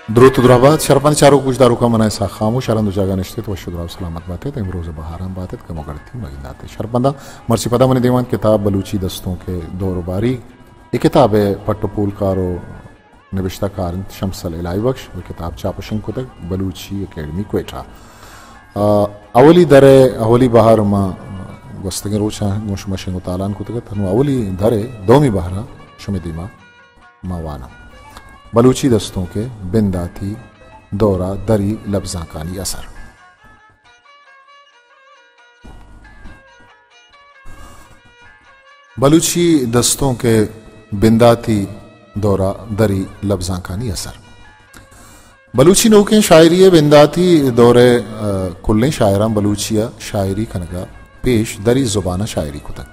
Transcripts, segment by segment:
द्रुतद्राबाद शरपन चारों कुछ दारू का मना सा खामोश आरंद जागा निश्चित वशुद्राव सलामत बातें तो इमरोज बहाराम बातें कमो गढ़ती मगिंदाते शरपंदा मर्सी पदा मनी दीवान किताब बलूची दस्तों के दौर बारी ये किताब है पट्टोपूल कारो निविश्ता कारन शमसल इलाई बख्श वो किताब चापशिंग को तक बलूची एकेडमी क्वेटा अवली दरे अवली बहार मा वस्तगे रोचा मुशमशिंग तालान को तक तनु अवली दरे दोमी बहारा शुमिदीमा मावाना बलूची दस्तों के बिंदाती दौरा दरी लफ्ज़ा कानी असर। बलूची दस्तों के बिंदाती दौरा दरी लफ्ज़ा कानी असर। बलूची नौकें शायरी बिंदाती दौरे कुल्लें शायरां बलूचिया शायरी खनगा पेश दरी ज़ुबाना शायरी को तक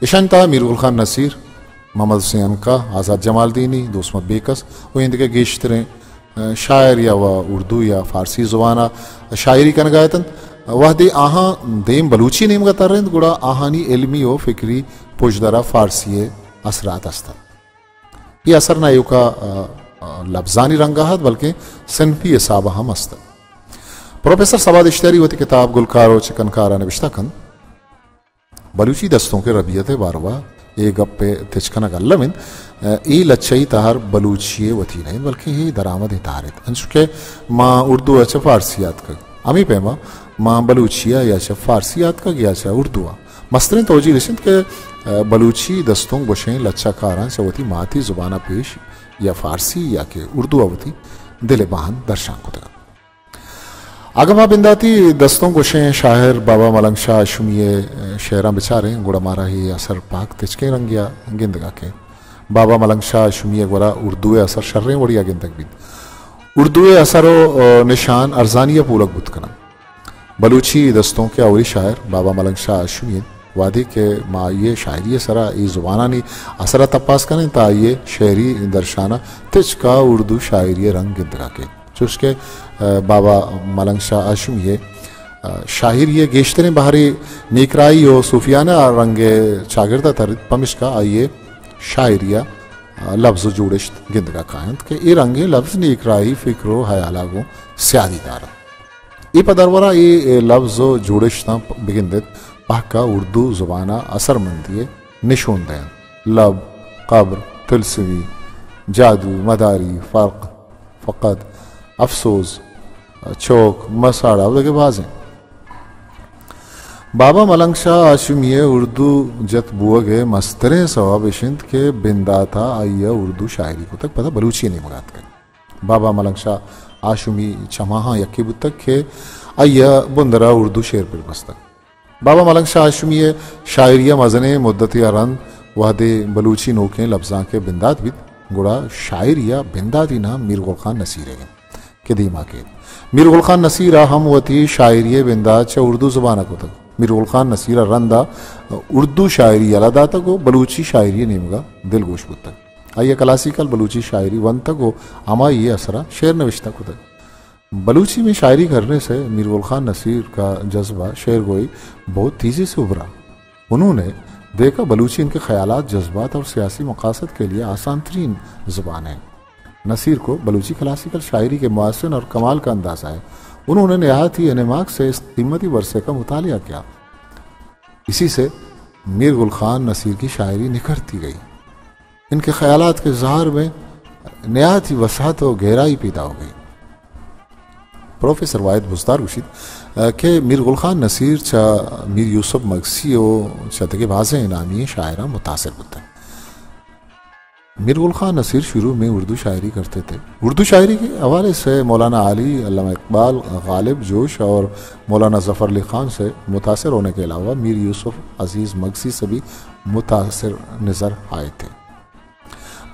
इशंता मीरुल खान नसीर मोहम्मद हुसैन का आज़ाद जमालदीनी दोस्मत बेकस वो इनके गेश्तरें शायर या वह उर्दू या फ़ारसी ज़ुबाना शायरी कन गायतन वह दे आहा देम बलूची नेम का तरंद गुड़ा आहानी इल्मी व फ़िक्री पुजदरा फ़ारसी असरात अस्ता ये असर ना यू का लफ्ज़ानी रंगाहत बल्कि सनफी हिसाब हम अस्ता। प्रोफेसर सवाद इश्तियारी वती किताब गुलकारो चिकनकारा नविश्ता कन बलूची दस्तों के रबियत बारवा ये गप्पे तिचकना गल्लमिन ई लच्छई तार बलूचिये वती नहीं बल्कि ही दरामद तारित अंशुके माँ उर्दू अच्छा फारसियात का अमी पेमा माँ बलूचिया या अच्छा फारसियात का या अच्छा उर्दुआ मस्तरिन तोजी लिशिंद के बलूची दस्तों गोशें लच्छा कारां चवती माती जुबाना पेश या फारसी या के उर्दू अवती दिले बहान दर्शान को तक आगमा बिंदाती दस्तों गोशें शायर बाबा मलंग शाह शुमिये शेरा बेचारे गुड़ा मारा ही असर पाक तिचके रंगिया गिंदगा के बाबा मलंग शाह शुमिये गुड़ा उर्दू असर शर्रें वड़िया गिंदक भी उर्दू असरो निशान अर्जानिया पूलक बुतकना बलूची दस्तों के अवली शायर बाबा मलंग शाह शुमिये वादी के माँ ये शायरी सरा ये जुबाना नहीं असरा तपास करें ता ये शेरी दर्शाना तिचका उर्दू शायरी रंग गिंदगा के उसके बाबा मलंग शाह आशुम ये शाहिर ये गेश्तरें बाहरी निकराई और सूफियाना रंगे चागिरदा तर पमिश का आइए शायरिया लफ्ज़ जुड़िश्त गिंदगा कायंत के ये रंगे लफ्ज़ निकराई फ़िक्रो हयालागो स्यादीदार ये पदरवरा ये लफ्ज़ जुड़िश्त बिगिंदित पाका उर्दू ज़ुबाना असरमंदी निशून दें लब कब्र तिलसवी जादू मदारी फ़र्क फ़कत अफसोस चौक मसाड़ा के बाज़ें बाबा मलंग शाह आशुमिये उर्दू जत बुअगे मस्तरे सवाब इशिंद के बिंदाता आइया उर्दू शायरी को तक पता बलूची नहीं मगात कर बाबा मलंग शाह आशुमी चमाहा यकी बुतक के आइया बुंदरा उर्दू शेर पर बस्तक बाबा मलंग शाह आशुमिये शायरिया मजने मुद्दत रंद वादे बलूची नोकें लफ्ज़ा के बिंदात भी गुड़ा शायरिया बिंदाती नाम मीर गुल खान नसीर है के दीमा के मीर गुल खान नसीरा हम वती शायरी बिंदात च उर्दू ज़ुबाना को तक मीर गुल खान नसीरा रंदा उर्दू शायरी अलादा तक हो बलूची शायरी नेमगा दिल गोश तक आइए क्लासिकल बलूची शायरी वन तक हो अमा ये असरा शेर नविश्ता को तक बलूची में शायरी करने से मीर गुल खान नसीर का जज्बा शेर गोई बहुत तेज़ी से उभरा। उन्होंने देखा बलूची इनके ख्यालात जज्बात और सियासी मकासद के लिए आसान तरीन ज़ुबान है। नसीर को बलूची क्लासिकल शायरी के मुआसिन और कमाल का अंदाज़ा है। उन्होंने नहायत ही इनेमाक से इस कीमती वर्षे का मुतालिया किया। इसी से मीर गुल खान नसीर की शायरी निखरती गई। इनके ख्यालात के ज़ाहर में नहायत ही वसात और गहराई पैदा हो गई। प्रोफेसर वाहिद बुज़दार उशीद के मीर गुल खान नसीर चा मीर यूसुफ मगसी और चतगे बाज़े इनामी शायरा मुतासिर होता है। मीर गुल खान नसीर शुरू में उर्दू शायरी करते थे। उर्दू शायरी के हवाले से मौलाना आली, अल्लामा इकबाल, गालिब जोश और मौलाना ज़फ़र अली ख़ान से मुतासिर होने के अलावा मीर यूसुफ अजीज़ मगसी से भी मुतासिर नज़र आए थे।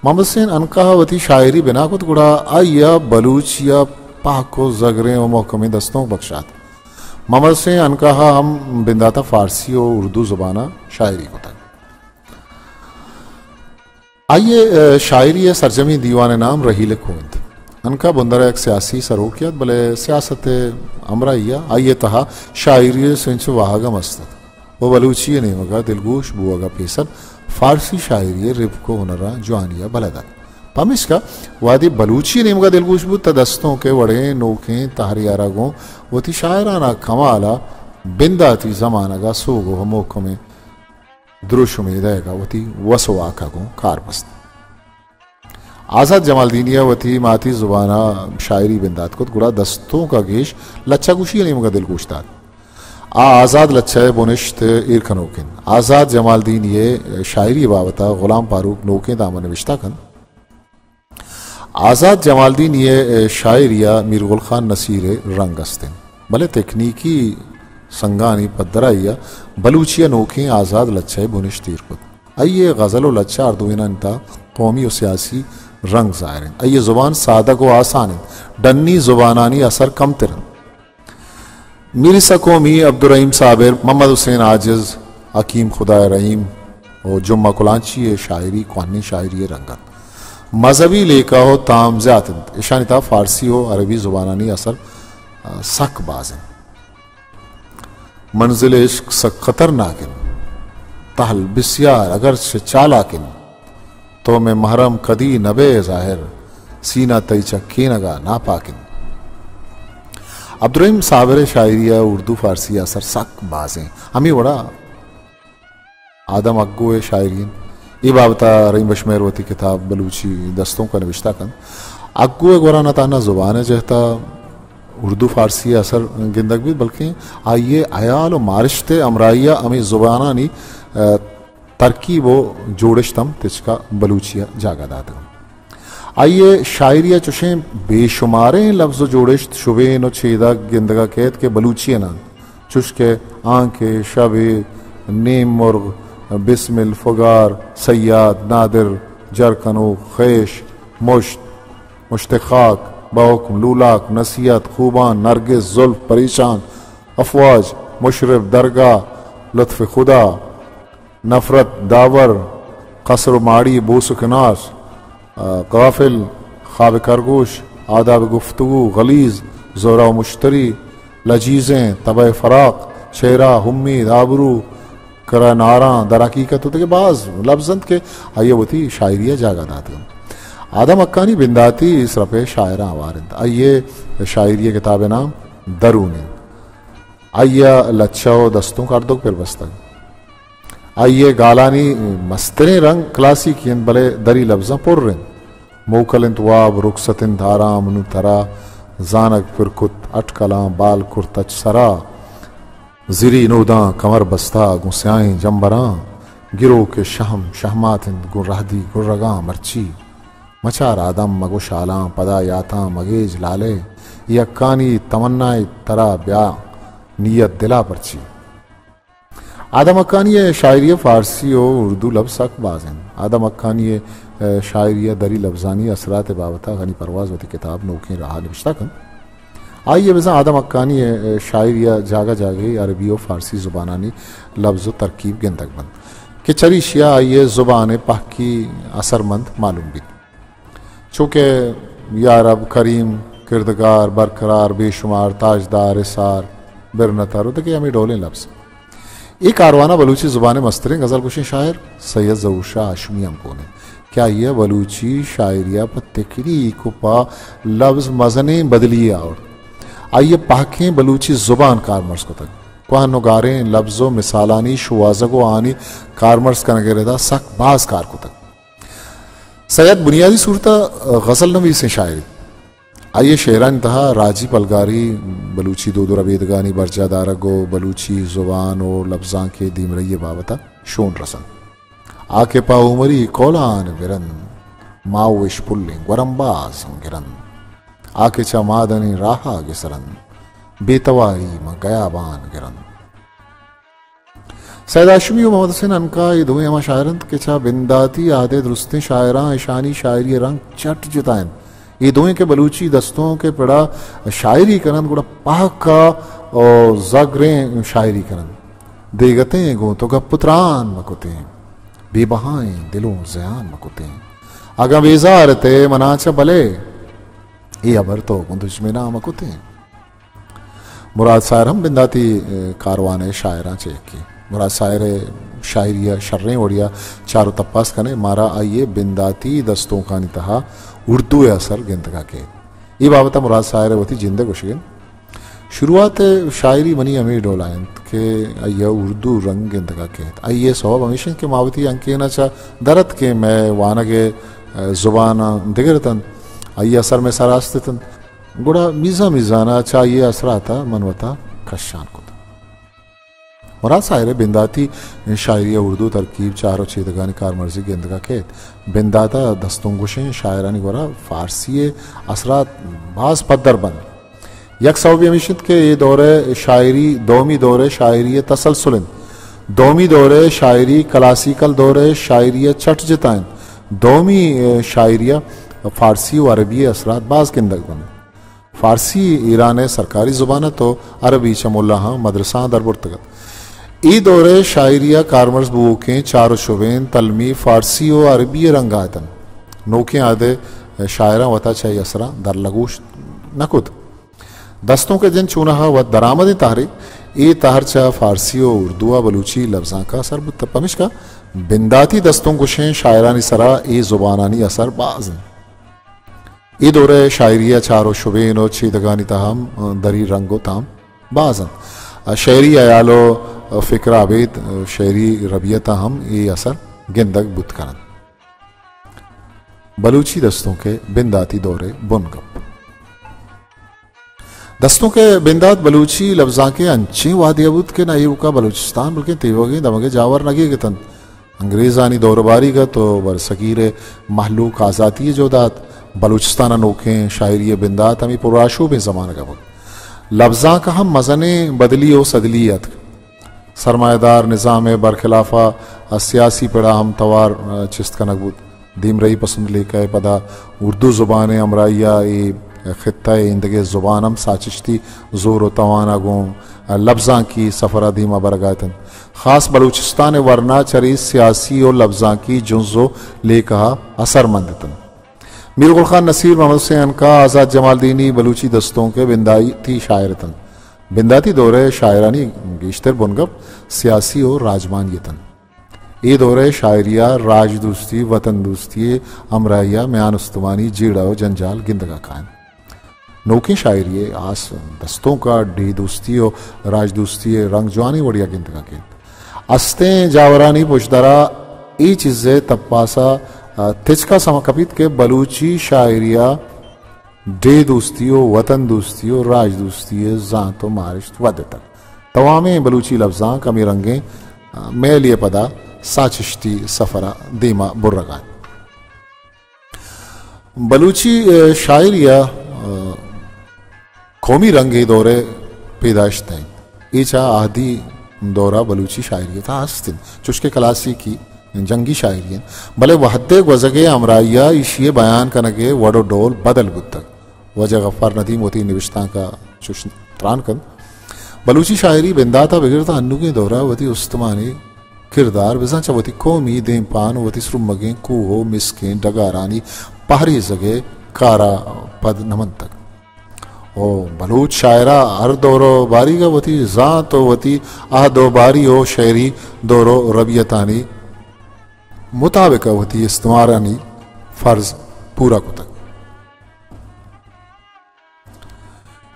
मोहम्मद हुसैन अनकावती शायरी बिनाकुत गुड़ा आइया बलूचिया पाको ज़गरें और महकमी दस्तों बख्शात मोहम्मद हुसैन अनकहा हम बिंदाता फ़ारसी और उर्दू ज़ुबाना शायरी को था। आइए शायरी सरजमी दीवान नाम रहील खोंद अनका बुंदर एक सियासी सरोकियत भले सियासत अमराइया आइए तहा शायरी सिंच वाहगा मस्तक वो बलूची नेमगा दिलगोश बुआगा पेसर फारसी शायरी रिब को हुनरा जुआनिया बलदा पामिश का वादी बलूची नेमका दिलगुश बुत दस्तों के वड़े नोके तहरियारा गो वो थी शायराना कमाला बिंदा थी जमाना का सोगो हमोक में द्रुश में देगा वो थी वसो आका गो कार बस्त आज़ाद जमालदीनिया वो थी माती जुबाना शायरी बिंदात को गुड़ा दस्तों का गेश लच्छा गुशी नेमका दिलगुश्ता आज़ाद लच्छा बुनिश्त इरखनोकिन आज़ाद जमालदीन ये शायरी बाबता गुलाम फारूक नोके दामन विश्ता कन आज़ाद जमालदीन ये शायरिया मीर गुल खान नसीर रंगस्तिन भले तकनीकी संगानी पदराइया बलूचिया नोके आज़ाद लच्छा बुनिश्तीर को आइए गज़ल व लच्छा अर्दुविना कौमी और सियासी रंग ज़ाहिर आइए ज़ुबान सादक व आसान डन्नी ज़ुबानानी असर कम तिरन मीर सकौमी अब्दुर्रहीम साबिर मोहम्मद हुसैन आजिज़ हकीम खुदा रहीम और जुम्मा कुलांची शायरी कहानी शायरी रंगत मजहबी लेका हो ताम ज़्यादा ईशानिता फ़ारसी हो अरबी ज़ुबानानी असर सक बाज़न मंजिल इश्क सक खतरनाकिन तहल बिस्यार अगर से चालाकिन तो मैं महरम कदी नबे ज़ाहिर सीना तईचा केनगा नापाकिन अब्दुर्रहीम साबिर शायरिया उर्दू फ़ारसी असर सक बाज़ें हमें बड़ा आदम अग्गो शायरीन ये बाबता रहीम बशमेर वती किताब बलूची दस्तों का नविश्ता कन अग्गो गोराना ताना ज़ुबान जहता उर्दू फ़ारसी असर गिंदक भी बल्कि आइए अयाल व मारिश्ते अमराइया अमी ज़ुबानानी तरकीब व जोड़शतम तिचका बलूचिया जागा दाद आइए शायरिया चुशें बेशुमारे लफ्ज़ जोड़श शुबेन व छेदा गिंदगा कैद के बलूचिया ना चुशके आंके शबे नेम मुर्ग बिस्मिल फुगार सयाद नादिर जरकनो खैश मुश्त मुश्तखाक बाहुक्म लूलाक नसीहत खूबान नरगिस जुल्फ परेशान अफवाज मुशरफ दरगाह लुत्फ़ खुदा नफ़रत दावर कसर माड़ी बोसुकनाश गाफिल ख्वाब खरगोश आदाब गुफ्तगू गलीज़ ज़ोरा मुश्तरी लजीज़ें तब फ़राक शेरा उम्मीद आबरू करा नारा दर हकीकत होते के बाज़ लफ्ज़ंत के आइए वो थी शायरिया जागा दात आदम अक्कानी बिंदाती इस रफ़े शायरा आवारिंद आइए शायरिया किताब नाम दरून आइया लच्छा दस्तों का अर्दों पर बस्तक आइए गालानी मस्तरे रंग क्लासिकियन भले दरी लफ्ज़ा पुर्रिन मोकलिन वाब रुखसतिन धारा मनु तरा जानक फिरकुत अटकला बाल कुर्तच सरा जिरी नोदा कमर बस्ता गुस्याई जम्बरा गिरो के शहम शहमातिन गुर्रादी गुर्रगा मर्ची मचार आदम मगो शाला पदा याता मगेज लाले यक्कानी तमन्नाए तरा ब्या नियत दिला परची आदम अक्कानी शायरी फ़ारसी और उर्दू लफ्ज़ सक बाज़न आदम अक्कानी शायरिया दरी लफ्ज़ानी असरात बाबता गनी परवाज़ वती किताब नोके रहा निविश्ता कन आइए वैसा आदम अक्कानी शायरिया जागा जागे अरबी और फ़ारसी ज़ुबानानी लफ्ज़ तरकीब गेंदक बंद कि चरी शिया आइए ज़ुबान पाक की असरमंद मालूम भी चूँकि या रब करीम किरदगार बरकरार बेशुमार ताजदार इसार बिरनतर होते कि हमें डोले लफ्ज़ एक कारवाना बलूची ज़ुबान मस्तरें गज़ल कुश शायर सैयद ज़हूर शाह हाशमी हमको ने क्या यह बलूची शायरिया पर तकरी को पा लफ्ज़ मज़ने बदलिए और आइए पाकें बलूची ज़ुबान कारमर्स को तक कुआन नगारें लफ्ज़ों मिसालानी शुआज़गो आनी कारमर्स का नगेरेदा सक बाज कार को तक सैयद बुनियादी सूरत गज़ल नवीस शायरी आइए शेरा इंतहा राजी पलगारी बलूची दो रबेदगानी बरजा दारगो बलूची ज़ुबान और लफ्ज़ां के दीमरई बाबता शोन रसन आके पा उमरी कोलान विरन माओश पुल्लिंग वरम्बाज गिरन आके चा मादनी राहा गिसरन बेतवारी म गयाबान गिरन सैयद हाशमी और मोहम्मद हुसैन अनका ये दोवें हमा शायरन के चा बिंदाती आदे दुरुस्तें शायरा ईशानी शायरी रंग चट जितायन ये दोवें के बलूची दस्तों के पड़ा शायरी करन गुड़ा पाक का और ज़गरें शायरी करन देगतें गोतों का पुत्रान मकुतें बेबहाएं दिलों ज़यान मकुतें आगा बेजार ते मनाचा भले ये अबर तो गुंदुश्मिना मकुतें मुराद सार हम बिंदाती कारवाने शायरा चेक की मुराद शायर शायरिया शर्रें ओडिया चारों तपास कने मारा आइए बिंदाती दस्तों का नितहा उर्दू असर गिनतगा के ये बाबत मुराद शायर वती जिंदे गुशगिन शुरुआत शायरी मनी अमीर डोलायन के अय्या उर्दू रंग गिनतगा के आइए सवाब हमेशा के मावती अंके ना चा दरत के मैं वानगे जुबान दिगरतन आइए असर में सरास्तन गुड़ा मिजा मिजाना चाहिए असराता मनवता कशान को मुराद शायर बिंदाती शायरिया उर्दू तरकीब चारों छेदगानी कार मर्जी गिनतगा के बिंदाता दस्तों गुशें शायरानी गोरा फारसी असरात बाज पद्दर बन यक सौबी हमीशत के ये दौरे शायरी दोमी दौरे शायरी तसलसुलन दोमी दौरे शायरी क्लासिकल दौरे शायरी छठ जताइन दोमी शायरिया फारसी व अरबी असरात बाज गिंदग बन फारसी ईरान सरकारी जुबान तो अरबी चमुल्ला मदरसा दरबुर्तगत ई दौरे शायरिया कारमर्ज बुके चारों शुबेन तलमी फारसी व अरबी रंगातन नोके आदे शायरा वता चाहिए असरा दर लगूश नकुद दस्तों के जन चूना व दरामद ताहरी ए ताहरचा फारसी व उर्दू बलूची लफ्जा का असर पमिश का बिंदाती दस्तों गुशें शायरानी सरा ए जुबानानी असर बाजन ए दौरे शायरिया चारो शुबेन और छेदगानी तहम दरी रंगो ताम बाजन शहरी अयालो फिक्र आबेद शहरी रबियत हम ए असर गिंदग बुतकरन बलूची दस्तों के बिंदाती दौरे बुनगप दस्तों के बिंदात बलूची लफ्जा के अंचे वादियाबूत के नायब का बलूचिस्तान बल्कि तेवगे दमगे जावर नगे के तन अंग्रेज़ानी दौरबारी का तो बरसकीर महलूक आज़ाती जोदात बलूचिस्तान अनोखें शायरी बिंदात हमें पुराशो में ज़माना का वक्त लफ्जा का हम मज़ने बदली व सदलियत सरमायादार निज़ाम बरखिलाफ़ा सियासी पड़ा हम तवार चिस्त का नकबूत दीम रही पसंद लेकर पदा उर्दू ज़ुबान अमराइया ख़ित्ता इंदगे ज़ुबानम साचिश्ती ज़ोर व तवाना गों लफ्ज़ा की सफ़रा धीमा बरगातन ख़ास बलूचिस्तान वरना चरी सियासी और लफ्ज़ा की जुज़ो ले कहा असरमंदतन मीर गुल खान नसीर मोहम्मद हुसैन का आज़ाद जमालदीनी बलूची दस्तों के बिंदाती शायरतन बिंदाती दौरे शायरानी गेश्तर बुनगप सियासी और राजमानियतन ये दौरे शायरिया राजदोस्ती वतन दोस्ती अमराइया म्यान उस्तवानी जीड़ा व जंजाल गिंदगा कायम नौकी शायरी आस दस्तों का डी दोस्ती और राजदोस्ती रंग जवानी वड़िया गिंदगा के अस्ते जावरानी पुशदरा ई चीज़ें तपासा तिचका समकपित के बलूची शायरिया डे दोस्ती वतन दोस्ती और राज दोस्ती जात व मारिश वद तक तवामे बलूची लफ्जा कमी रंगे मेलिए पदा साचिश्ती सफरा दीमा बुर्रगा बलूची शायरिया कौमी रंगे दौरे पैदाइश तय ईचा आदि दौरा बलूची शायरी था आस्तिन चुस्के क्लासी की जंगी शायरी भले वहदे वजगे अमराइया इशिए बयान कनगे वडो डोल बदल बुद्ध वजह गफ्फार नदीम होती निविश्ता का चुश त्रान कन बलूची शायरी बिंदाता बिगड़ता अन्नू के दौरा वती उस्तमानी किरदार विजा चवती कौमी देम पान वती सुरमगे कूहो मिसकें डगारानी पहरी जगे कारा पद नमन तक ओ बलूच शायरा हर दौरो बारी का वती ज़ात वती आह दो बारी हो शहरी दौरो रबियतानी मुताबिक वती इस्तेमारानी फ़र्ज पूरा को तक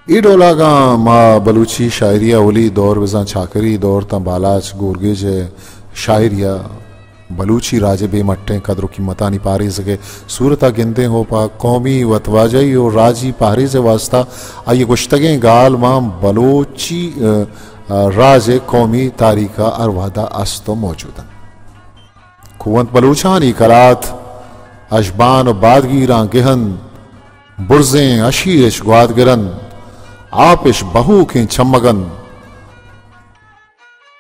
ई डोला का माँ बलूची शायरिया ओली दौर विजा छाकरी दौर तंबालाच गोरगेज शायरिया बलूची राजे बेमट्टे कदरों की मतानी पारी सके सूरता गिनते हो पा कौमी वतवाजई और राजी पारी से वास्ता आइए गुश्तगे गाल मां बलूची राजे कौमी तारीखा अरवादा अस्तो मौजूदा कुवंत बलूचानी करात अशबान और बादगीरा गेहन बुरजें अशीश ग्वाद गिरन आपिश बहू के छमगन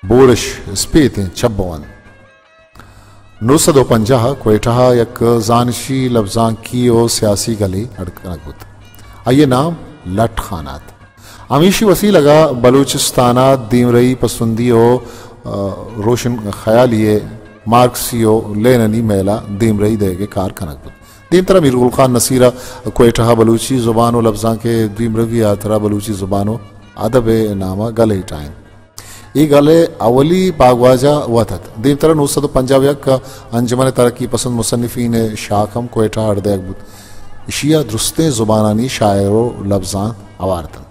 बोरिश स्पेतें छब्बवन 950 क्वेठा यक जानशी लफ्जा की ओ सियासी गली अड़कनगुत आइए नाम लट खानात अमीशी वसी लगा बलूचिस्ताना दीम रही पसंदी हो रोशन ख्यालिए मार्क्सियो लेननी मेला दीम रही देगे कार कनगुत दीम तरह मीर गुल खान नसीरा क्वेठा बलूची ज़ुबान लफ्जा के दीम रवी यात्रा बलूची ज़ुबानो अदब नामा गले टाइम ई गले अवली बागवाजा वतत दीम तरह 950 का अंजमन तरक्की पसंद मुसन्निफीन शाकम कोयटा अर्दे इशिया दुरुस्ते जुबानानी शायरो लफ्जान अवारतन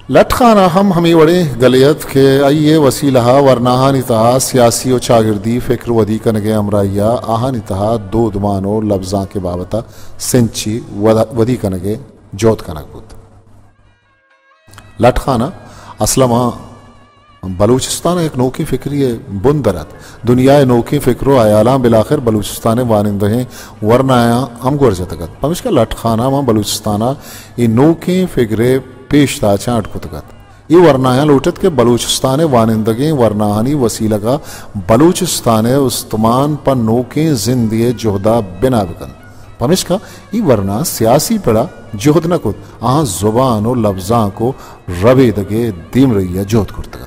लटखाना हम हमी वड़े गलियत के आइए वसीला वरनाहानी तहा सियासी और चागिर्दी फिक्र वदी कनगे अमराइया आहानी तहा दो दुमानो लफ्जा के बाबता सिंची वदी कनगे जोत कनक बुत लटखाना असलमा बलूचिस्तान एक नोकी फिक्री बुंदरत दुनिया नोकी फिक्रो आयाला बिलाखिर बलूचिस्तान वानिंदे वरनाया हम गुरजतगत पमिश का लटखाना मां बलूचिस्ताना ये नोकी फिक्रे पेश ताचा अटकुतगत ये वरनाया लूटत के बलूचिस्तान वानिंदगे वरनाहानी वसीला का बलूचिस्तान उस्तमान पर नोके जिंदिए जोहदा बिना बिकन पमिश का ये वरना सियासी पड़ा जोहद न कुत आ जुबान और लफ्जा को रबे दगे दीम रही जोहद कुर्तगत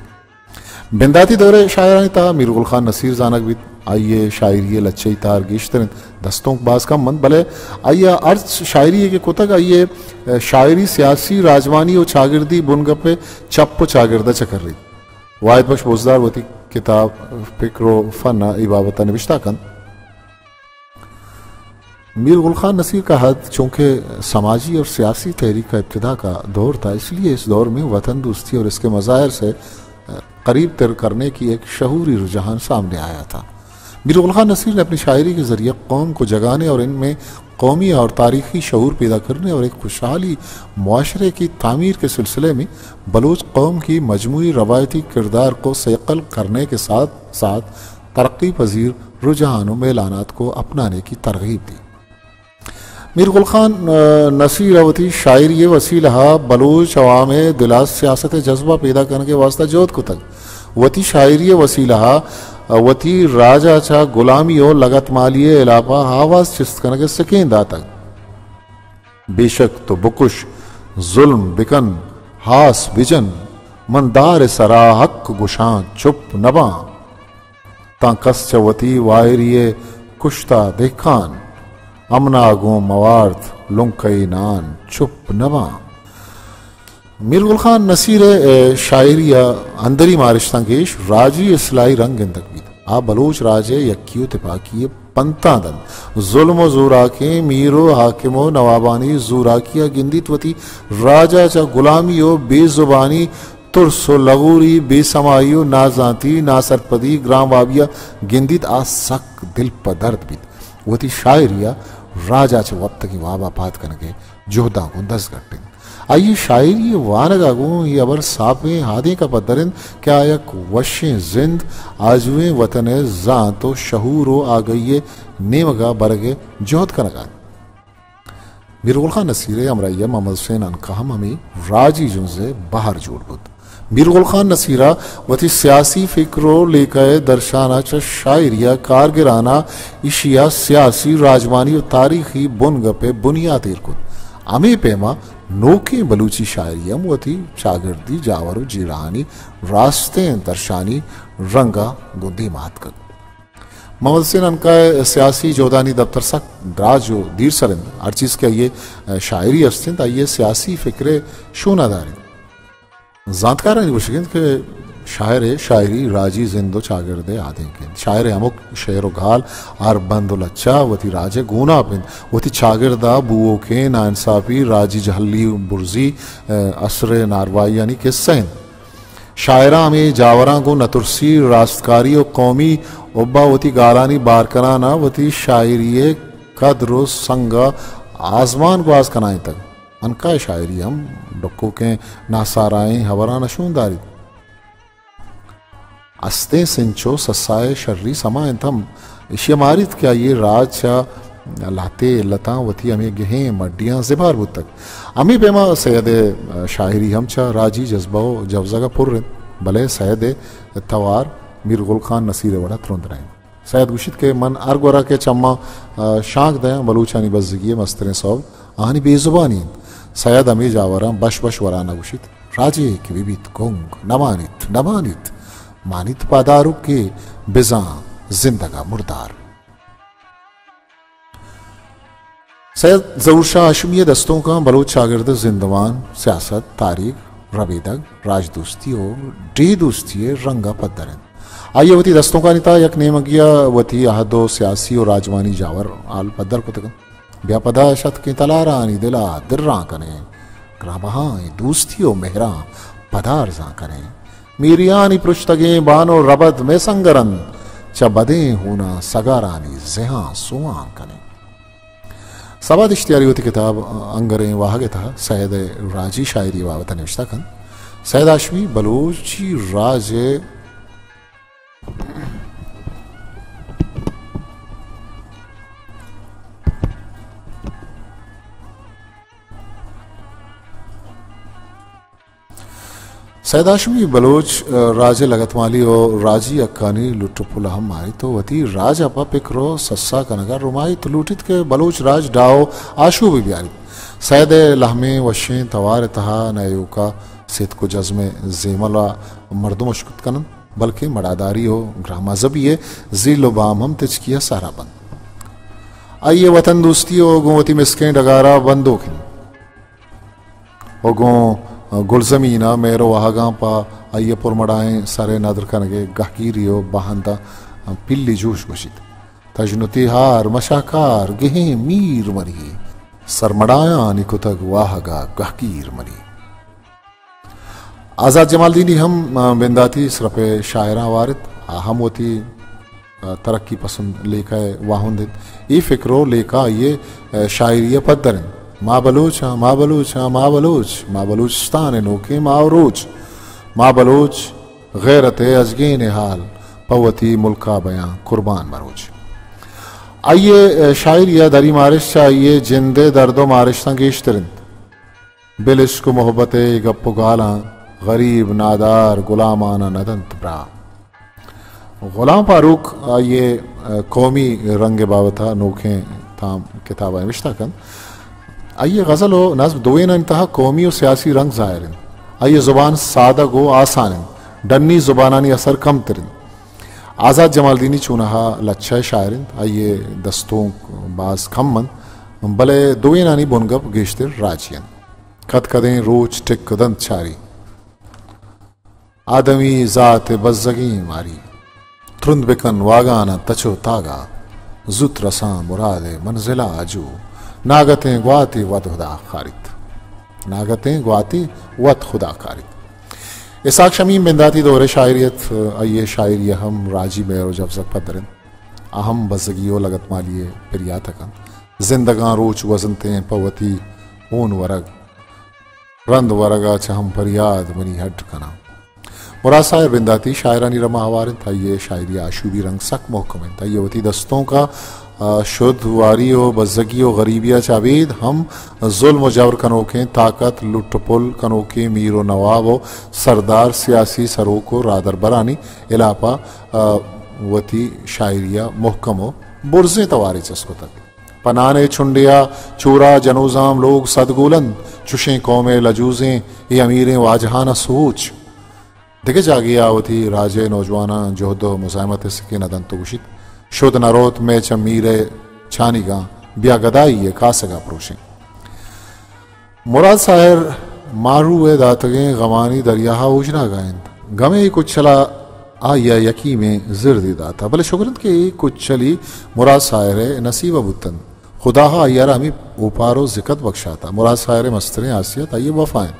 बिंदाती दौरे शायरानी था मीर गुल खान नसीर जानक भी आइए शायरी लच्चे तार गिश्तर दस्तों बाज का मन भले आइए अर्ज शायरी के कोतक आइए शायरी सियासी राजवानी और चागिर्दी बुनगपे चप्पो चागिर्दा चकर रही वाहिद बख्श बोजदार वती किताब फिक्रो फन इबाबत नविश्ता कन मीर गुल खान नसीर का हद चूंकि समाजी और सियासी तहरीक का इब्तिदा का दौर था इसलिए इस दौर में वतन दोस्ती और इसके मज़ाहिर से करीब तर करने की एक शहूरी रुझान सामने आया था। मीर गुल खान नसीर ने अपनी शायरी के ज़रिए कौम को जगाने और इनमें कौमी और तारीख़ी शऊर पैदा करने और एक खुशहाली मुआशरे की तामीर के सिलसिले में बलूच कौम की मजमूई रवायती किरदार को सेकल करने के साथ साथ तरक्की पजीर रुझानों मेलानात को अपनाने की तरगीब दी। मीर गुल खान नसीर अवती शायरी वसीला बलूच अवाम दिला सियासत जज्बा पैदा करने के वास्ता जोत को तक वती शायरी वसीला वती राजा चा गुलामी और लगत मालिए इलापा आवाज चिस्त करने के सकेंदा तक बेशक तो बुकुश जुल्म बिकन हास बिजन मंदार सरा हक गुशां चुप नबा ताकस चवती वायरिए कुश्ता देखान अमना गो मवार्थ लुंकई नान चुप नवा मीर गुल खान नसीर शायरिया अंदरी मारिश्तांगेश राजी इसलाई रंग इंतकबीद आ बलूच राजे यक्कियो तिपाकी पंतादन जुल्म जूरा के मीरो हाकिमो नवाबानी जूरा किया गिंदितवती राजा चा गुलामियो बेजुबानी तुरसो लगूरी बेसमाइयो ना जाती ना सरपदी ग्राम वाबिया गिंदित आ सक दिल पदर्द बीत वती शायरिया राजा चे वक्त की वाबा पात करके जोहदा को 10 घंटे आइए शायरी वानगागो ये अबर सापे हादे का पदरिन क्या एक वशे जिंद आजुए वतन जां तो शहूरो आ गई नेमगा बरगे जोहद का नगा मीर गुल खान नसीर अमराइया मोहम्मद हुसैन अनकाहम हमें राजी जुंजे बाहर जोड़ बुद मीर गुल खान नसीरा वती सियासी फिक्रो लेकर दर्शाना च शायरिया कारगिराना इशिया सियासी राजवानी और तारीखी बुन गपे बुनियाद इरकुद अमे पेमा नोके बलूची शायरियम वती चागिर्दी जावरो जीरानी रास्ते दर्शानी रंगा गुंदी मात कर मोहम्मद हुसैन अनका सियासी जोदानी दफ्तर सक राजो दीर सरिंद हर चीज़ के ये शायरी अस्तिंद आइए सियासी फिक्रे शूनादारी जानकार वशिगिंद के शायर शायरी राजी जिंदो चागिरदे आदे के शायर अमुक शेर घाल आर बंदुल अच्छा वती राजे गुना पिंद वती चागिरदा बुओ के नाइंसाफी राजी जहली बुर्जी असरे नारवाई यानी के सैन शायरा में जावरा को नतुरसी रास्तकारी और कौमी उब्बा वती गालानी बारकराना वती शायरी कद्रो संगा आसमान को आसकनाए तक अनका शायरी हम डक्को के नासाराएं हवरा नशूनदारी अस्ते सिंचो ससाए शर्री समाएं थम इशिया मारित क्या ये राज लाते लता वती हमें गहे मड्डियाँ जिबार बुत तक अमी बेमा सैयद शायरी हम चा राजी जज्बा जवजा का पुर भले सैयद तवार मीर गुल खान नसीर वड़ा तुरंत रहे सैयद गुशित के मन अर्गवरा के चम्मा शाख दया बलूचानी बजगी मस्तरे सौब आनी बेजुबानी सैयद अमी जावरा बश बश वराना गुशित राजे की विविध कुंग नमानित नमानित मानित पादारू के बिजा जिंदगा मुर्दार सैयद जहूर शाह हाशमी दस्तों का बलूच शागिर्द जिंदवान सियासत तारीख रबेदग राजदोस्ती हो डी दोस्ती है रंगा पद्दरन आइए वती दस्तों का निता यक नेमगिया वती आहदो सियासी और राजवानी जावर आल पद्दर को तकन ब्यापदा शत के तलारा नी दिला दिर्रा कने ग्राबहा दोस्ती हो मेहरा पदार जा करें मीरियानी पृष्ठगे बानो रबद में संगरन च बदे होना सगारानी जहा सुआ कने सवाद इश्तियारी होती किताब अंगरें वाहगे था सैद राजी शायरी वावत निश्ता खन सैद आशमी बलोची राज सैदाशमी बलोच राजे लगतमाली और राजी अक्कानी लुटपुल हम मारी तो वती राज अपा पिकरो सस्सा कनगा रुमाई तो लूटित के बलोच राज डाओ आशु भी ब्यारी सैद लहमे वशें तवार तहा नयोका सेत को जज्मे जेमला मर्दो मुश्कुत कनन बल्कि मड़ादारी हो ग्रामा जबिए जीलो बाम हम तिच किया सारा बंद आइए वतन दोस्ती हो गोवती मिसकें डगारा बंदोखिन ओगो गुलजमीना मेरो वहागा पा आइए पुरमड़ाएं सारे नादर कनगे गहकीरियो बहंदा पिल्ली जोश घोषित तजनुती हार मशाकार गेहे मीर मरी सरमड़ाया निकुतग वाहगा गहकीर मरी आज़ाद जमालदीनी हम बिंदाती सरपे शायरा वारित हम होती तरक्की पसंद लेखा वाहुंद ये फिक्रो लेखा ये शायरी पद्दरन माँ बलोच माँ बलोच माँ बलोच माँ बलोचिस्तान नोके मावरोच माँ बलोच गैरत अजगे हाल पवती मुल्का बयां कुर्बान मरोज आइए शायरिया दरी मारिश चाहिए जिंदे दर्दो मारिश संगेश तरिंद बिलिश्क मोहब्बत गप्पो गाला गरीब नादार गुलामाना नदंत ब्रा गुलाम फारूक आइए कौमी रंग बाबता नोखे ताम किताब विश्ता कन आइए गज़ल हो नज़्म दोए न इंतहा कौमी और सियासी रंग ज़ाहिर आइए ज़ुबान सादा गो आसान डन्नी ज़ुबानानी असर कम तरिन आज़ाद जमालदीनी चुनहा लच्छा शायरिन आइए दस्तों बाज खमन भले दोए नानी बुनगप गेश्तर राजियन कद कदें रोज टिक कदंत छारी आदमी ज़ात बज़्ज़गी मारी तुरंद बिकन वागाना तचो तागा जुत रसा मुरादे मंजिला आजू नागतें ग्वाती वत खुदा खारित नागतें ग्वाती वत खुदा खारित इसाक शमीम बिंदाती दौरे शायरियत आइए शायरी हम राजी मेरो जफजक पदरन अहम बजगियो लगत मालिए पिरिया तकन जिंदगा रोच वजनते पवती ऊन वरग रंद वरगा चहम फरियाद मनी हट कना मुराद साहिर बिंदाती शायरानी रमा हवारन था ये शायरी आशूबी रंग सक मोहकम था ये वती दस्तों का शुद्ध वारियो बज़गियो गरीबिया चावेद हम जुल्म जवर कनोखे ताकत लुटपुल कनोखे मीरो नवाबो सरदार सियासी सरोको रादर बरानी इलापा वती शायरिया मुहकमो बुरजे तवारी चस्को तक पनाने छुंडिया चूरा जनोजाम लोग सदगुलन चुशे कौमे लजूजें ये अमीरें वाजहाना सोच दिखे जागिया वती राजे नौजवाना जोहदो मुजामत सिके नदन तो गुशित शुद्ध नरोत में चमीरे छानीगा ब्या गदाई ये कासगा प्रोशे मुराद साहिर मारू वे दातगे गमानी दरिया उजना गायंद गमे कुछ चला आया यकी में जिर्दी दाता भले शुक्रत के कुछ चली मुराद साहिर नसीब बुतन खुदा यार हमें उपारो जिकत बख्शाता मुराद साहिर मस्तरे आसियत आइए वफाएं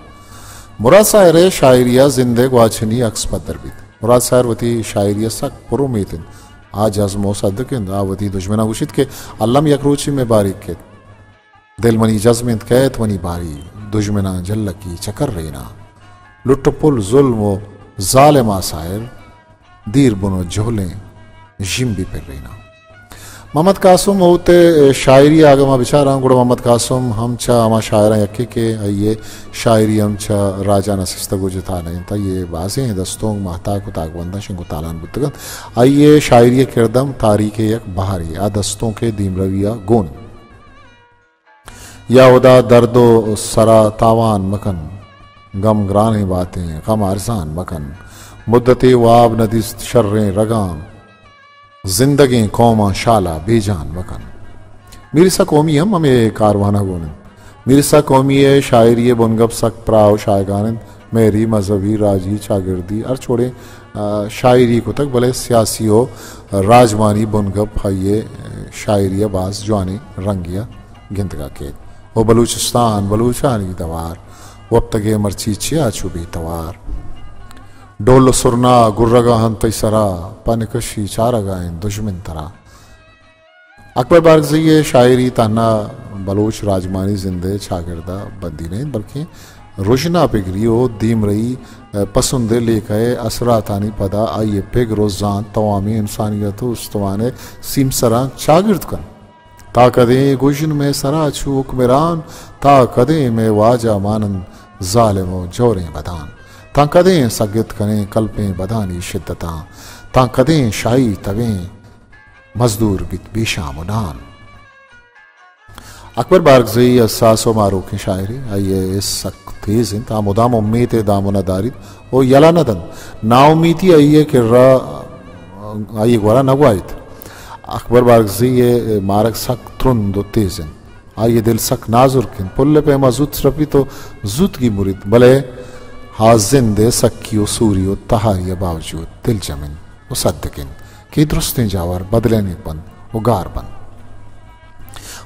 मुराद साहिर शायरिया जिंदे ग्वाचनी अक्स पदर बीत मुराद साहिर वती शायरिया सक पुरुमीतिन आज अज़मो सदकिन आवती दुश्मना गुशित के अल्लम यकरोची में बारीक के दिल मनी जज्मित कैत मनी बारी दुश्मना जल्लकी चकर रेना लुटपुल जुल्म जालिमा सायर दीर बुनो झोलें जिम्बी पर रेना मोहम्मद कासुम होते शायरी आगमा बिचारा गुड़ मोहम्मद कासुम हम चा अमा शायरा यक्के के आइए शायरी हम चा राजा नसिस्ता गुजता नहीं था ये बाजे हैं दस्तों महता को ताकबंदा शिंगो तालान बुतगन आइए शायरी किरदम तारीख यक बहारी आ दस्तों के दीम रविया गोन या उदा दर्दो सरा तावान मकन गम ग्राने बातें गम अरसान मकन मुद्दते वाब नदिस शर्रें रगाम जिंदगी कौमा शाला बेजान मकन मेरी सा कौमी हम हमें कारवाना गोन मिर्सा कौमी शायरी बुनगब सक प्राव शायगान मेरी मजहबी राजी शागिर्दी और छोड़े शायरी को तक भले सियासी हो राजमानी बुनगब हाइये शायरी बाज जवानी रंगिया गिंदगा के वो बलूचिस्तान बलूचान की तवार वब तक मर्ची चिया छुबी तवार डोल सुरना गुर्रगा हन तैसरा पनकशी चारगाइन दुश्मन तरा। अकबर बारगज़ई शायरी ताना बलोच राजमानी जिंदे शागिर्दा बंदी नहीं बल्कि रोशना पिगरी ओ दीम रही पसंदे लेकर असरा तानी पदा आइए पिग रोजान तवामी इंसानियत उस्तवाने सीम सरा शागिर्द कन ता कदे गुशन में सरा छू हुक्मरान ता कदे में वाजा मानन जालिमो जोरे बदान ता कदे सगित कने कल्पें बदानी शिद्दता ता कदे शाही तवें मजदूर बित बेशामुनान। अकबर बारगज़ई असासो मारो की शायरी आइए इस सक तेज इन ता मुदाम उम्मीद दामुना दारिद ओ यला नदन नाउमीती आइए कि रा आइए गोरा नगवाइत। अकबर बारगज़ई मारक सक त्रुन दो तेज इन आइए दिल सक नाजुर किन पुल्ले पे मजूद सरपी तो जुत की मुरीद भले हाजिंदे सक्कियो सूरियो तहारिया बावजूद दिल जमीन वो सद्दकिन कि दुरुस्तें जावर बदलेने बन उगार बन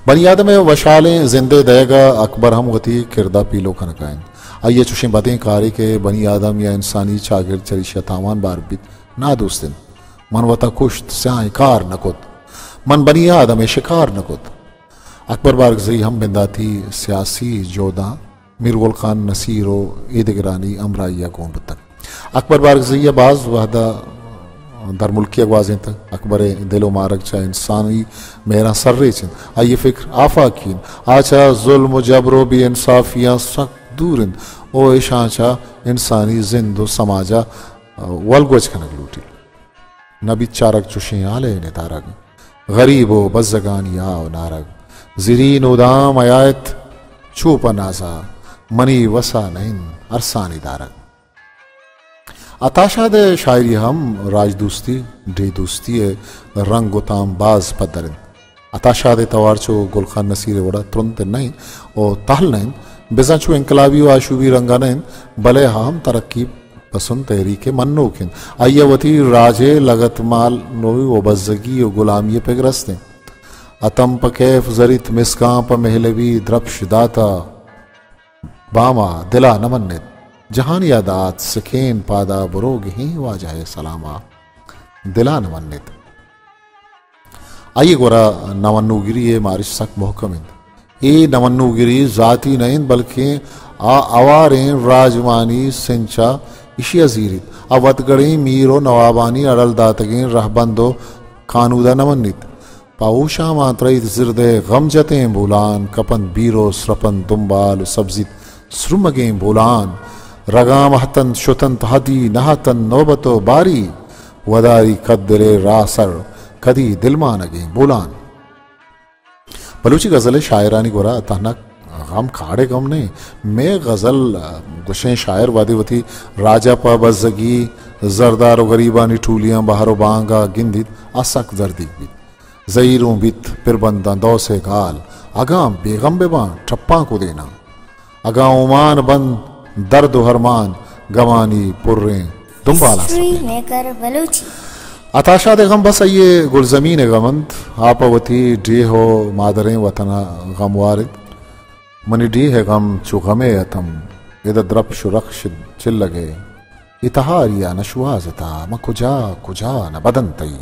बनी आदम वशालें जिंदे देगा अकबर हम गति किरदा पीलो खनकाइन आइए चुशे बदें कारी के बनी आदम या इंसानी चागिर चरिशा तामान बार बित ना दोस्तिन मन वता कुश्त स्याय कार नकुत मन बनी आदम शिकार नकुत। अकबर बारगज़ई हम बिंदाती सियासी जोदा मीर गुल खान नसीरो ईदगरानी अमराइया गोंब तक अकबर बारगज़ई बाज वादा दर मुल्की अगवाजें तक अकबर दिलो मारक चा इंसानी मेरा सर्रे चिन आइए फिक्र आफा कीन आचा जुल्म जबरो भी इंसाफियाँ सख्त दूरिन ओ इशाचा इंसानी जिंदो समाजा वलगोज खनक लूटी नबी चारक चुशे आले ने तारग गरीबो बज़गान याव नारग ज़िरीन उदाम आयात छूपा नाजा मनी वसा नहीं अरसानी दारग। अताशाद शायरी हम राजदोस्ती डे दोस्ती रंग ताम बाज पदरिन अताशाद तवारचो गुलखान नसीर वड़ा तुरंत नहीं और ताहल नहीं बेजाचो इंकलाबी व आशूबी रंगा नहीं भले हम तरक्की पसंद तहरीके मन्नो खिन अयवती राजे लगत माल नोई व बज़गी व गुलामी पे ग्रस्ते अतम पकैफ जरित मिसकां प महलवी द्रप्श दाता बामा दिला नमन्नित जहान यादात सखेन पादा बरोग ही वाजाए सलामा दिला नमन्नित। आइए गोरा नवन्नुगिरी ये मारिश सक मोहकमिंद ये नवन्नुगिरी जाती नहीं बल्कि आवारें राजवानी सिंचा इशी अजीरित अवतगड़ी मीरो नवाबानी अड़ल दातगें रहबंदो कानूदा नमन्नित पाऊशा मात्र जिरदे गम जतें बुलान कपन बीरो स्रपन दुम्बाल सब्जित श्रुमगें बुलान रगाम हतन शुतन हदी नहतन नौबतो बारी वदारी कदरे रासर कदी दिलमानगे बुलान। बलूची गजल शायरानी गोरा तहनक गम खाड़े गम नहीं मैं गजल गुशें शायर वादिवती राजा पा बज़गी जरदार व गरीबानी ठूलियां बहारो बांगा गिंदित असक दर्दी बित जईरों बित पिरबंदा दौ से गाल अगाम बेगम बेबां ठप्पा को देना अगा उमान बंद दर्द हरमान गवानी पुर्रे दुम्बाला अताशा दे गम बस ये गुलजमीन गमंत आपवती डी हो मादरें वतना गमवारिद मनी डी है गम चु गमे अतम इद द्रप शुरक्ष चिल लगे इतहारिया नशुआजता म कुजा न बदन तई।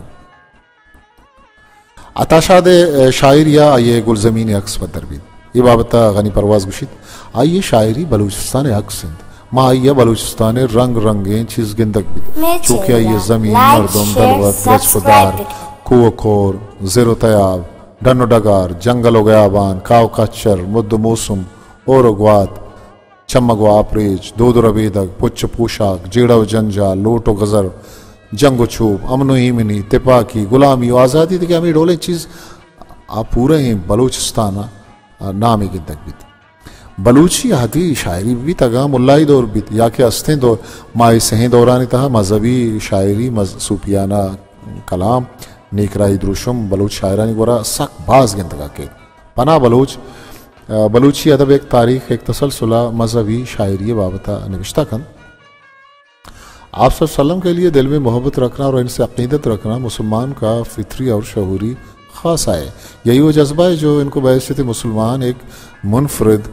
अताशा दे शायरिया ये गुलजमीन अक्स बदरबीद ये बाबता गनी परवाज गुशित आइए शायरी बलूचिस्तान अक्सिंद माँ आइए बलूचिस्तान रंग रंगे चीज गिंदक भी चूँकि आइए जमीन मर्दम दलवत रजफदार कुवकोर जेरो तयाब डनो डगार जंगल गयाबान काव कच्चर मुद्द मौसम और ग्वात चमगो आपरेज दो रबेदक पुच्छ पोशाक जेड़व जंजा लोटो गजर जंगो छूप अमनो ईमनी तिपाकी गुलामी आज़ादी थे हमें डोले चीज़ आप पूरे ही बलूचिस्तान नाम की तकबीत बलूची हदी शायरी भी तगा मुल्लाई दौर भी या के अस्तें दौर माए सहें दौरानी तहा मजहबी शायरी सूफियाना कलाम नेकराही द्रुशम बलूच शायरानी गोरा सक बाज गिंदगा के पना बलूच बलूची अदब एक तारीख एक तसलसुला मजहबी शायरी बाबता नविश्ता कन। आप सब सल्लम के लिए दिल में मोहब्बत रखना और इनसे अक़ीदत रखना मुसलमान का फितरी और शहूरी ख़ासा है। यही वो जज्बा है जो इनको बहैसियत मुसलमान एक मुनफरद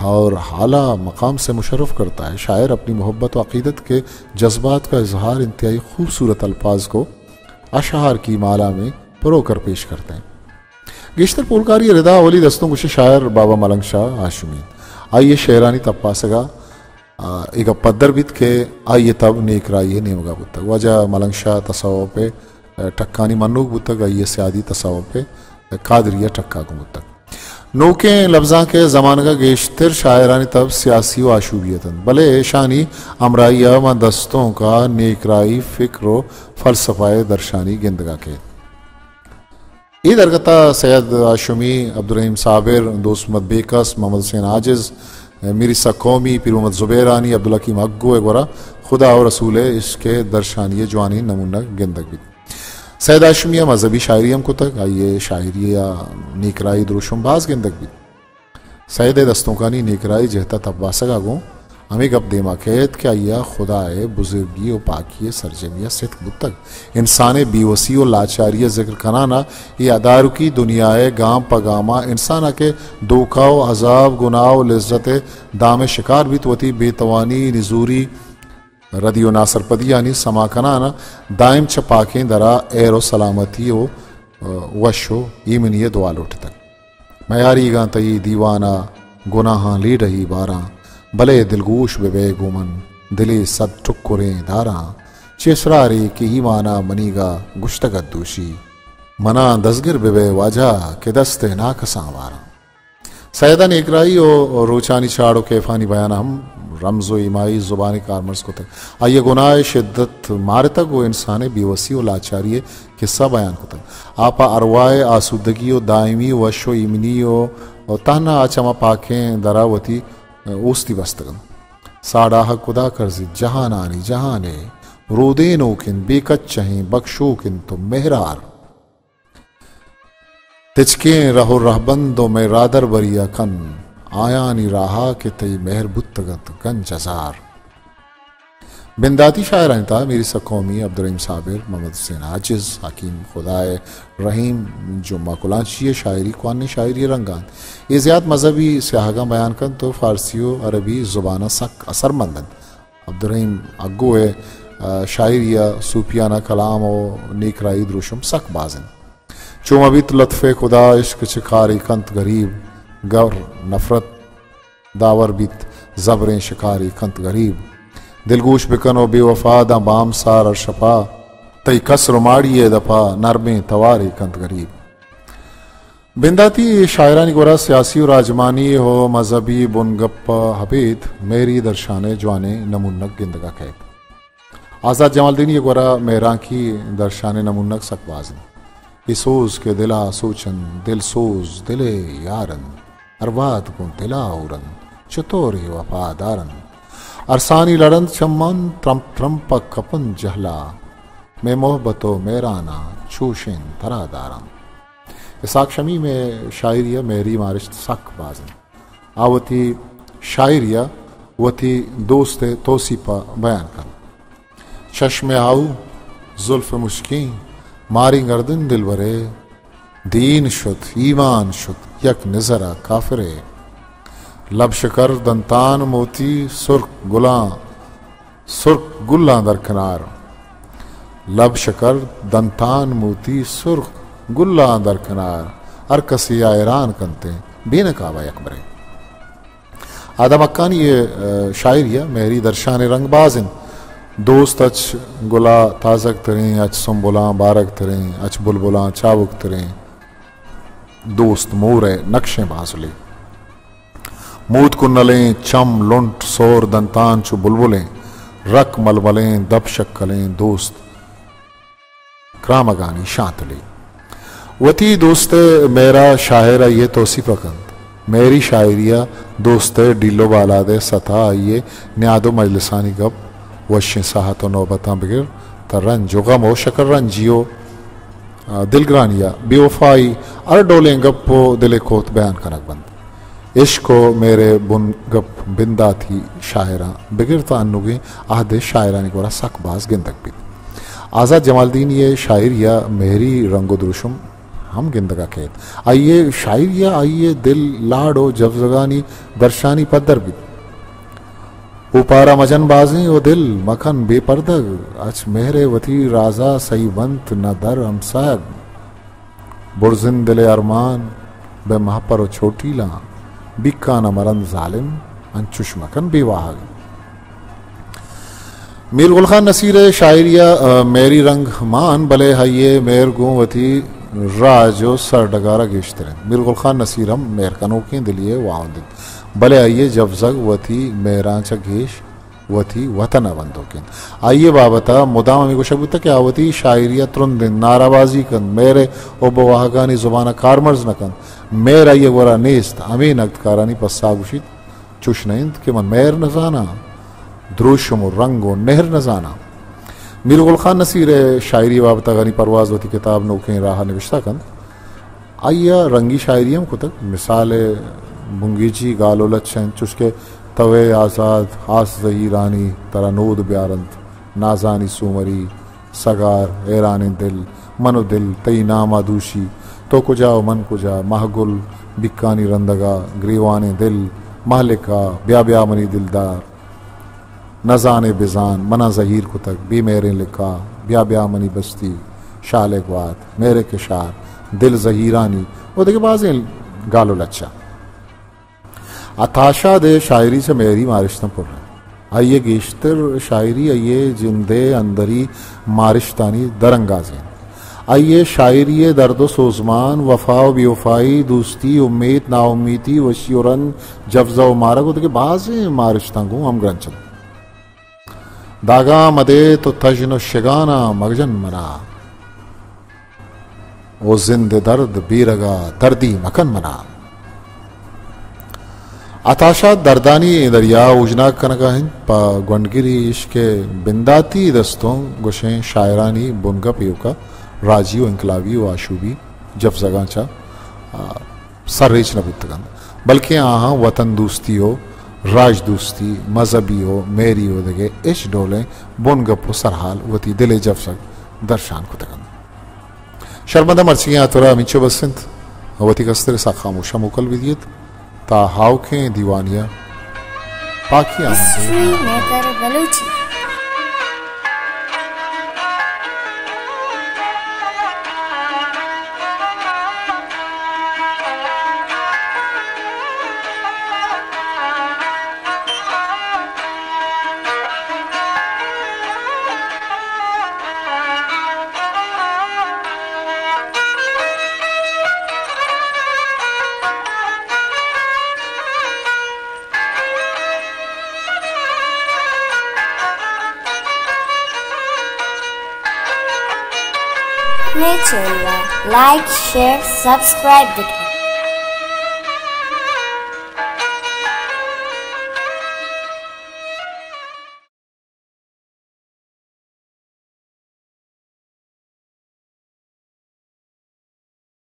और आला मकाम से मुशर्रफ करता है। शायर अपनी मोहब्बत व अक़ीदत के जज्बात का इजहार इंतहाई खूबसूरत अल्फाज को अशहार की माला में परोकर पेश करते हैं। गेश्तर पोलकारी रिदा अवली दस्तों कुछ शायर बाबा मलंग शाह हाशमी आइए शेरानी तप्पा सगा एक पद्दर बित के आइए तब नेक राइए नेमगा बुतक वजह मलंग शाह तसव पे टक्कानी मन्नूक बुतक आइए स्यादी तसव पे कादरिया टक्का को बुतक नोके लफ्जा के ज़मान का गेश्तर शायरानी तब सियासी व आशूबियतन भले शानी अमराइया व दस्तों का नेकराई फ़िक्र फ़लसफ़ाए दर्शानी गिंदगा के ई दरगता सैयद आशमी अब्दुर्रहीम साबिर दोस्त मद बेकस मोहम्मद हुसैन आजिज़ मीरी सकौमी पीर मोहम्मद ज़ुबैरानी अब्दुल हकीम अग्गो एगोरा खुदा और रसूल इसके दर्शानी जवानी नमूना गिंदग भी सैयद आशमिया मजहबी शायरियम को तक आइए शायरिया निकराई द्रुशुमबाज गिंदग भी सैयद दस्तोंकानी निकराई जहता तब्बासगा गो हमें गप देमा कैद क्या आइया खुदाए बुजुर्गी और पाकिय सरजमिया सित बुतक इंसान बीवसी और लाचारिय जिक्र कराना ये अदारू की दुनियाए गाम पगामा इंसान के दोखाओ अजाब गुनाह लज्जत दाम शिकार भी तवती बेतवानी निजूरी रदियो नासरपदी यानी समाकनाना दाइम छपाकें दरा एर सलामती हो वशो ईमनिय दुआल उठ तक मयारी गा तई दीवाना गुनाह ली रही बारा भले दिलगोश बेबे गुमन दिले सद टुकुरे दारा चेसरारे की ही माना मनीगा गुश्तगत दोषी मना दसगिर बेबे वाजा के दस्ते नाकसा वारा सैयदा नेकराई और रोचानी छाड़ो कैफानी बयान हम रमज़ो इमाई ज़ुबानी कारमर्स को तक आइए गुनाह शिद्दत मारे तक वो इंसान बेवसी और लाचारी किस्सा बयान को तक आपा अरवाए आसूदगी और दायमी वशो इमनी और ताना आचमा पाखें दरावती ओस्ती बस्तगन साड़ाह खुदा कर्जी जहानानी जहाने रोदे नोकिन बेकत चहें बख्शो किन तो मेहरार तिचके रहो रहबंदो में रादर बरिया कन आया नी राहा के तई मेहर बुत्तगत गंज हजार बिंदाती शायरानी था मेरी सकौमी अब्दुर्रहीम साबिर मोहम्मद हुसैन आजिज़ हकीम खुदाए रहीम जुम्मा कुलाची शायरी कुआन शायरी रंगान ये ज़्यादा मजहबी स्याहगा बयान कर तो फ़ारसी अरबी ज़ुबाना सक असरमंदन अब्दुर्रहीम अग्गो शायरिया सूफियाना कलाम और नेकराई द्रुशम सक बाजन चुम अभी लत्फ़े खुदा इश्क शिकारी कंत गरीब गौर नफरत दावर बित ज़बरें शिकारी कंत गरीब दिलगोश बिकन और बेवफा दा बाम सार और शपा तई कसर माड़िए दफा नरमे तवारे कंत गरीब बिंदाती शायरानी गोरा सियासी और राजमानी हो मजहबी बुनगप्पा हबीद मेरी दर्शाने जवाने नमुन्नक गिंदगा कैब आज़ाद जमालदीन ये गोरा मेहरा की दर्शाने नमुन्नक सकबाजन सोज के दिला सोचन दिल सोज दिले यारन अरबाद को दिला औरन चतोरे वफादारन अरसानी लड़न चमन त्रम्प कपन जहला मैं मोहब्बतो मेराना छूशिन तरादारन इसाक शमी में शायरिया मेरी मारिश सक बाजन आवती शायरिया वती दोस्त तोसीपा बयान कर चश्मे आऊ जुल्फ मुश्किन मारी गर्दन दिलवरे दीन शुद ईमान शुद यक नजरा काफिरे लब शकर दंतान मोती सुर्ख गुल्ला दरकनार लब शकर दंतान मोती सुर्ख गुल्ला दरकनार हर कसिया ईरान कंते बेन काबा अकबरे आदा मक्कानी ये शायरिया मेरी दर्शान रंग बाजिन दोस्त अच गुला ताजक तरें अच सुम्बुला बारक तरें अच बुलबुला चावुक तरें दोस्त मोरे नक्शे बाजुले मूत कुन्नलें चम लुंट सोर दंतान चु बुलबुलें रक मलमलें दब शक्कलें दोस्त क्रामगानी शांतले वती दोस्त मेरा शायरा ये तोसी पकंद मेरी शायरिया दोस्त डिलो बालादे सता आइए न्यादो मजलिसानी गप वश्य साहतो नौबता बिगिर तरन जोगम हो शकर रंजियो दिलग्रानिया बेवफाई अर डोले गप्पो दिले कोत बयान कनक बंद इश्को मेरे बुन गप बिंदा थी शायरा बिगिरता अन्नुगे आहदे शायरा निकोरा सकबाज गिंदक भी। आज़ाद जमालदीन ये शायरिया मेहरी रंगो दुरुशुम हम गिंदगा खेत आइए शायरिया आइए दिल लाडो जफजगानी दर्शानी पद्दर भी उपारा मजन बाजी ओ दिल मखन बेपर्दग अच मेहरे वती राजा सही वंत न दर हमसाग बुरजिन दिले अरमान बे महापर छोटी ला बिक्का न मरन जालिम अंचुश मकन बेवाहग। मीर गुल खान नसीर शायरिया मेरी रंग मान भले हये मेर गुवती राजो सर डगारा गेश्तरें मीर गुल खान नसीरम मेर कनोके दिलिए वाउंद भले आइए जब जग वथी मेरांचा गेश वथी वतन बंदोकिन आइए बाबता मुदाम अमी को शबूत क्या वती शायरिया तुरंदिन नाराबाजी कन मेरे ओ बवाहगानी जुबाना कारमर्ज न कन मेरा ये वरा नेस्त अमी नक्तकारानी पस्सागुशित चुश नइंद के मन मेर न जाना द्रुशम रंगो नेहर न जाना। मीर गुल खान नसीर शायरी बाबता गनी परवाज वती किताब नोके राह निविश्ता कन आइया रंगी शायरियम को तक मिसाल बुंगीची गालो लच्छन चुस्के तवे आज़ाद हास ज़हीरानी तरनूद ब्यारंत नाजानी सुमरी सगार ऐरानी दिल मनो दिल तई नामा दूशी तो कुजा मन कुजा महगुल बिक्कानी रंदगा ग्रीवाने दिल महलिका ब्या ब्या मनी दिलदार नजाने बेजान मना ज़हीर को तक बी मेरे लिखा ब्या ब्या मनी बस्ती शालेगवात मेरे के शार दिल ज़हीरानी वो देखे बाज़ें गालो लच्छा अताशा दे शायरी से मेरी मारिश्ता पुर आइए गेश्तर शायरी आइए जिंदे अंदरी मारिश्तानी दरंगाजें आइए शायरी दर्दो सोजमान वफा बेवफाई दोस्ती उम्मीद नाउमीदी वशीरन जफ्जा मारा को तो बाज़ मारिश्ता को हम ग्रंचन दागा मदे तो तजन शिगाना मगजन मना ओ जिंदे दर्द बीरगा दर्दी मकन मना। अताशा दर्दानी दरिया उजना कनका हिंद पा ग्वंडगिरी इश्के बिंदाती दस्तों गुशें शायरानी बुनगा पियोका राजीव इंकलावी व आशूबी जब जगाचा सर्रेच नबुतगन बल्कि आहा वतन दोस्ती हो राज दोस्ती मजहबी हो मेरी हो दगे इश डोले बुनगपो सरहाल वती दिले जब सक दर्शान को तगन शर्मंदा मर्चियां तोरा मिचो बसंत वती कस्तर सा खामोशा मुकल विदियत ता हाउ के दीवानिया पाकी आमंद Nature, like, share, subscribe.